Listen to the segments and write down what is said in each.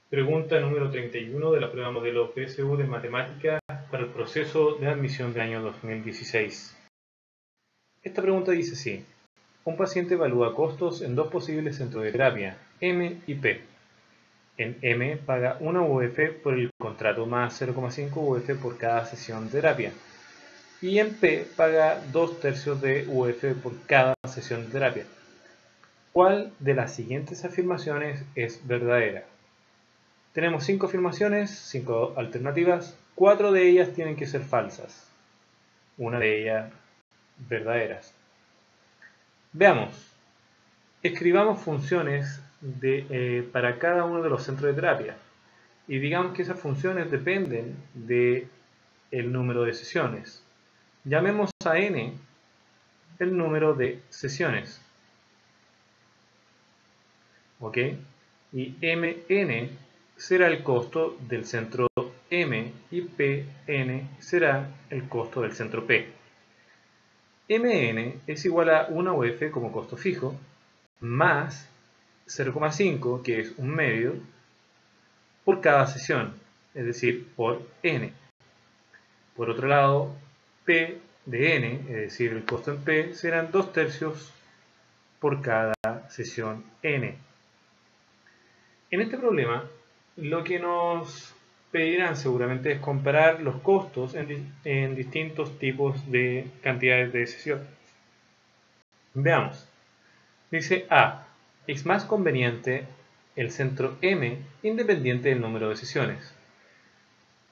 Pregunta número 31 de la prueba modelo PSU de matemáticas para el proceso de admisión de año 2016. Esta pregunta dice así: un paciente evalúa costos en dos posibles centros de terapia, M y P. En M paga 1 UF por el contrato más 0,5 UF por cada sesión de terapia. Y en P paga 2/3 de UF por cada sesión de terapia. ¿Cuál de las siguientes afirmaciones es verdadera? Tenemos 5 afirmaciones, 5 alternativas, 4 de ellas tienen que ser falsas, una de ellas verdaderas. Veamos, escribamos funciones para cada uno de los centros de terapia y digamos que esas funciones dependen del número de sesiones. Llamemos a n el número de sesiones, ¿ok? Y mn será el costo del centro M y Pn será el costo del centro P. Mn es igual a 1 UF como costo fijo, más 0,5, que es un medio, por cada sesión, es decir, por n. Por otro lado, P de n, es decir, el costo en P, serán 2/3 por cada sesión n. En este problema, lo que nos pedirán seguramente es comparar los costos en distintos tipos de cantidades de sesiones. Veamos. Dice A: es más conveniente el centro M independiente del número de sesiones.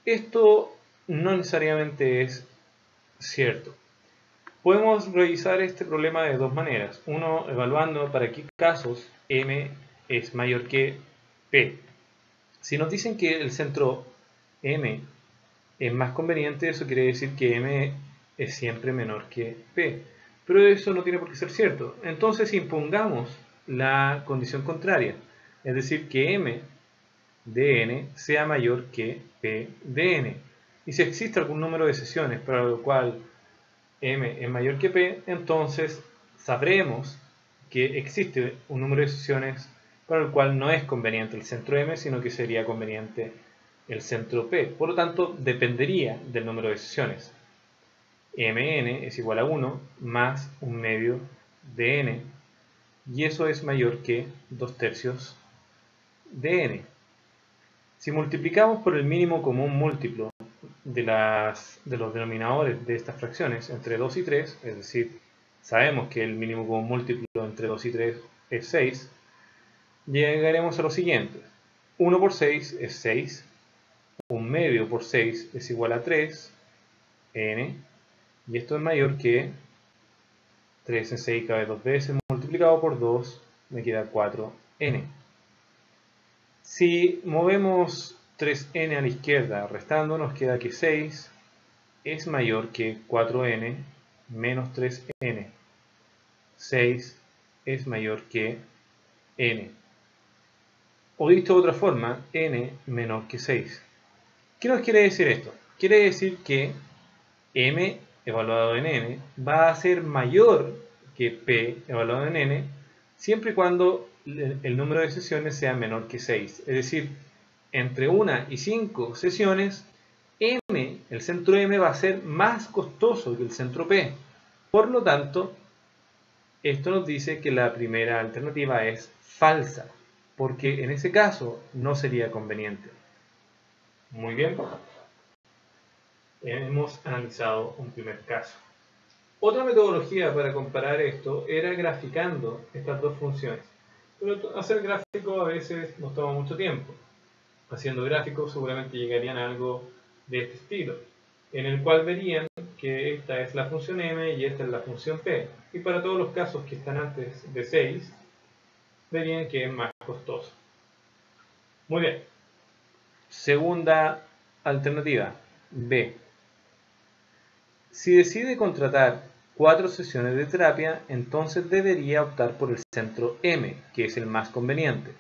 Esto no necesariamente es cierto. Podemos revisar este problema de dos maneras. Uno, evaluando para qué casos M es mayor que P. Si nos dicen que el centro M es más conveniente, eso quiere decir que M es siempre menor que P. Pero eso no tiene por qué ser cierto. Entonces impongamos la condición contraria, es decir, que M de n sea mayor que P de n. Y si existe algún número de sesiones para lo cual M es mayor que P, entonces sabremos que existe un número de sesiones para el cual no es conveniente el centro M, sino que sería conveniente el centro P. Por lo tanto, dependería del número de sesiones. Mn es igual a 1 más un medio de n, y eso es mayor que 2/3 de n. Si multiplicamos por el mínimo común múltiplo de los denominadores de estas fracciones entre 2 y 3, es decir, sabemos que el mínimo común múltiplo entre 2 y 3 es 6, llegaremos a lo siguiente: 1 por 6 es 6, un medio por 6 es igual a 3, n, y esto es mayor que 3 en 6 cabe 2 veces, multiplicado por 2 me queda 4n. Si movemos 3n a la izquierda restando, nos queda que 6 es mayor que 4n menos 3n. 6 es mayor que n. O dicho de otra forma, n menor que 6. ¿Qué nos quiere decir esto? Quiere decir que m evaluado en n va a ser mayor que p evaluado en n siempre y cuando el número de sesiones sea menor que 6. Es decir, entre 1 y 5 sesiones, m, el centro M, va a ser más costoso que el centro P. Por lo tanto, esto nos dice que la primera alternativa es falsa, porque en ese caso no sería conveniente. Muy bien. Hemos analizado un primer caso. Otra metodología para comparar esto era graficando estas dos funciones. Pero hacer gráfico a veces nos toma mucho tiempo. Haciendo gráficos seguramente llegarían a algo de este estilo, en el cual verían que esta es la función m y esta es la función p. Y para todos los casos que están antes de 6, verían que es más costoso. Muy bien. Segunda alternativa, B. Si decide contratar 4 sesiones de terapia, entonces debería optar por el centro M, que es el más conveniente.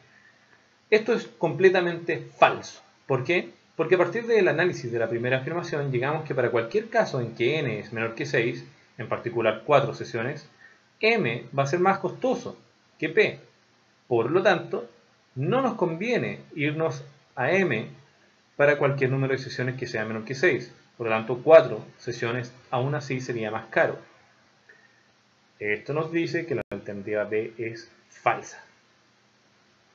Esto es completamente falso. ¿Por qué? Porque a partir del análisis de la primera afirmación, llegamos que para cualquier caso en que n es menor que 6, en particular 4 sesiones, m va a ser más costoso que p. Por lo tanto, no nos conviene irnos a m para cualquier número de sesiones que sea menor que 6. Por lo tanto, 4 sesiones aún así sería más caro. Esto nos dice que la alternativa B es falsa.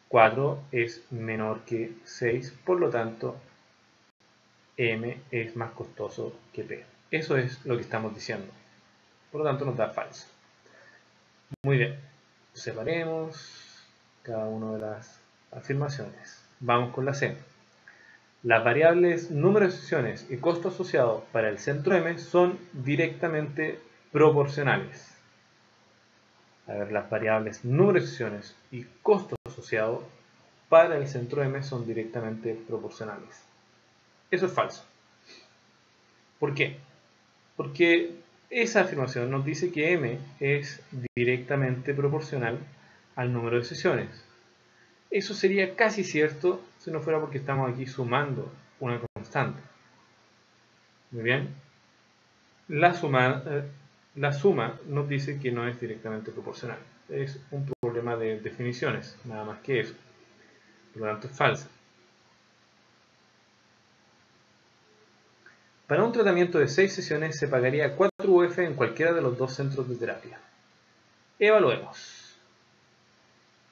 4 es menor que 6, por lo tanto, M es más costoso que P. Eso es lo que estamos diciendo. Por lo tanto, nos da falso. Muy bien. Separemos cada una de las afirmaciones. Vamos con la C. Las variables número de sesiones y costo asociado para el centro M son directamente proporcionales. A ver, las variables número de sesiones y costo asociado para el centro M son directamente proporcionales. Eso es falso. ¿Por qué? Porque esa afirmación nos dice que M es directamente proporcional al número de sesiones. Eso sería casi cierto si no fuera porque estamos aquí sumando una constante. Muy bien. La suma nos dice que no es directamente proporcional. Es un problema de definiciones, nada más que eso. Por lo tanto, es falsa. Para un tratamiento de 6 sesiones se pagaría 4 UF en cualquiera de los dos centros de terapia. Evaluemos.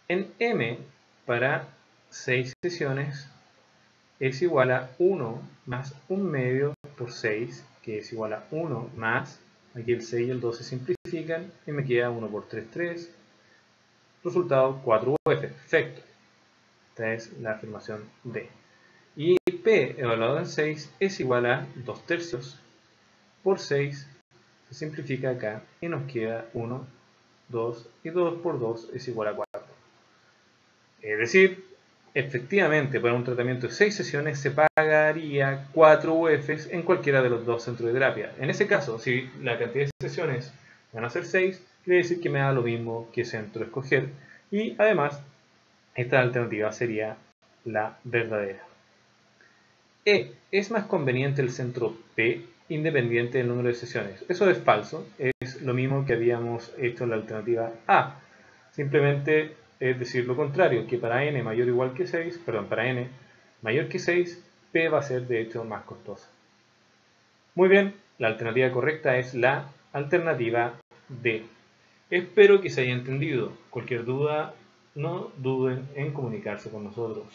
En M, para 6 sesiones, es igual a 1 más 1 medio por 6, que es igual a 1 más, aquí el 6 y el 2 se simplifican, y me queda 1 por 3, 3. Resultado 4 UF. Perfecto. Esta es la afirmación D. Y P evaluado en 6 es igual a 2 tercios por 6, se simplifica acá y nos queda 1, 2 y 2 por 2 es igual a 4. Es decir, efectivamente para un tratamiento de 6 sesiones se pagaría 4 UFs en cualquiera de los dos centros de terapia. En ese caso, si la cantidad de sesiones van a ser 6, quiere decir que me da lo mismo qué centro escoger y además esta alternativa sería la verdadera. E. Es más conveniente el centro P independiente del número de sesiones. Eso es falso. Es lo mismo que habíamos hecho en la alternativa A. Simplemente es decir lo contrario, que para n mayor o igual que 6, para n mayor que 6, P va a ser de hecho más costosa. Muy bien, la alternativa correcta es la alternativa D. Espero que se haya entendido. Cualquier duda, no duden en comunicarse con nosotros.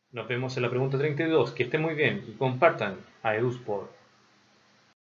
Nos vemos en la pregunta 32. Que estén muy bien y compartan a EduSport.